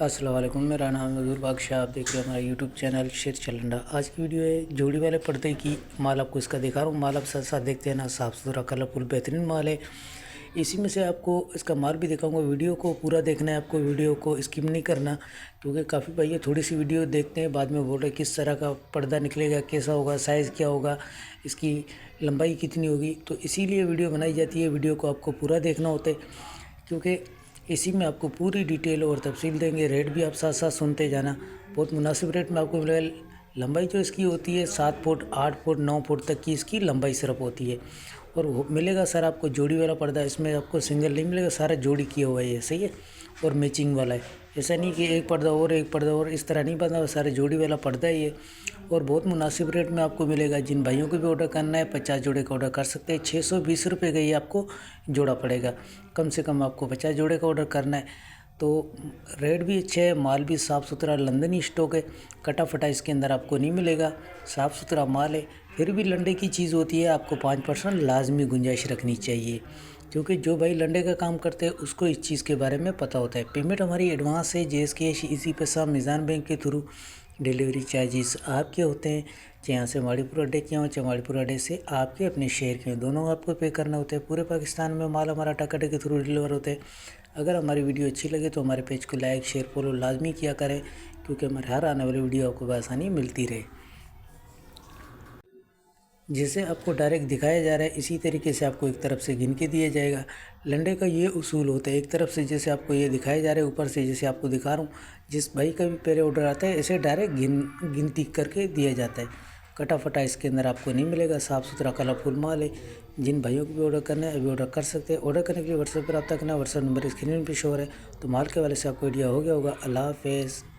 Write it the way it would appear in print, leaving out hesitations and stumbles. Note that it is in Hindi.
अस्सलाम वालेकुम, मेरा नाम मजूर बादशाह। आप देख रहे हो हमारा यूट्यूब चैनल शेर चलंडा। आज की वीडियो है जोड़ी वाले पर्दे की। माल आपको इसका दिखा रहा हूँ। माल आप साथ साथ देखते हैं ना, साफ़ सुथरा कलरफुल बेहतरीन माल है। इसी में से आपको इसका माल भी दिखाऊंगा। वीडियो को पूरा देखना है आपको, वीडियो को स्किप नहीं करना, क्योंकि काफ़ी भाई ये थोड़ी सी वीडियो देखते हैं, बाद में बोल रहे किस तरह का पर्दा निकलेगा, कैसा होगा, साइज़ क्या होगा, इसकी लंबाई कितनी होगी। तो इसीलिए वीडियो बनाई जाती है। वीडियो को आपको पूरा देखना होता है, क्योंकि इसी में आपको पूरी डिटेल और तफसील देंगे। रेट भी आप साथ साथ सुनते जाना। बहुत मुनासिब रेट में आपको मिलेगा। लंबाई जो इसकी होती है 7 फुट 8 फुट 9 फुट तक की इसकी लंबाई सिर्फ होती है। और मिलेगा सर आपको जोड़ी वाला पर्दा। इसमें आपको सिंगल नहीं मिलेगा, सारा जोड़ी किया हुआ है, सही है। और मैचिंग वाला है, ऐसा नहीं कि एक पर्दा और एक पर्दा और, इस तरह नहीं बना, सारे जोड़ी वाला पर्दा ही है। और बहुत मुनासिब रेट में आपको मिलेगा। जिन भाइयों को भी ऑर्डर करना है 50 जोड़े का ऑर्डर कर सकते हैं। 620 रुपये का ये आपको जोड़ा पड़ेगा। कम से कम आपको 50 जोड़े का ऑर्डर करना है। तो रेट भी अच्छे है, माल भी साफ़ सुथरा लंदनी स्टॉक है। कटा फटा इसके अंदर आपको नहीं मिलेगा, साफ़ सुथरा माल है। फिर भी लंडे की चीज़ होती है, आपको 5% लाजमी गुंजाइश रखनी चाहिए, क्योंकि जो भाई लंडे का काम करते हैं उसको इस चीज़ के बारे में पता होता है। पेमेंट हमारी एडवांस है, JSK इसी पैसा मीज़ान बैंक के थ्रू। डिलीवरी चार्जेस आपके होते हैं, चाहे यहाँ से माड़ीपुर अड्डे के हों, चाहे माड़ीपुर अड्डे से आपके अपने शहर के हों, दोनों आपको पे करना होता है। पूरे पाकिस्तान में माल हमारा टाका के थ्रू डिलीवर होता है। अगर हमारी वीडियो अच्छी लगे तो हमारे पेज को लाइक शेयर फॉलो लाजमी किया करें, क्योंकि हमारे हर आने वाली वीडियो आपको बआसानी मिलती रहे। जैसे आपको डायरेक्ट दिखाया जा रहा है, इसी तरीके से आपको एक तरफ से गिन के दिया जाएगा। लंडे का ये उसूल होता है, एक तरफ से जैसे आपको ये दिखाया जा रहा है, ऊपर से जैसे आपको दिखा रहा हूँ। जिस भाई का भी पहले ऑर्डर आता है ऐसे डायरेक्ट गिनती करके दिया जाता है। कटा फटा इसके अंदर आपको नहीं मिलेगा, साफ़ सुथरा कलरफुल माल है। जिन भाइयों को भी ऑर्डर करना है अभी ऑर्डर कर सकते हैं। ऑर्डर करने के लिए व्हाट्सएप पर रब्ता करना, व्हाट्सएप नंबर स्क्रीन पर शो है। तो माल के वाले से आपको आइडिया हो गया होगा। अल्लाह हाफ़िज़।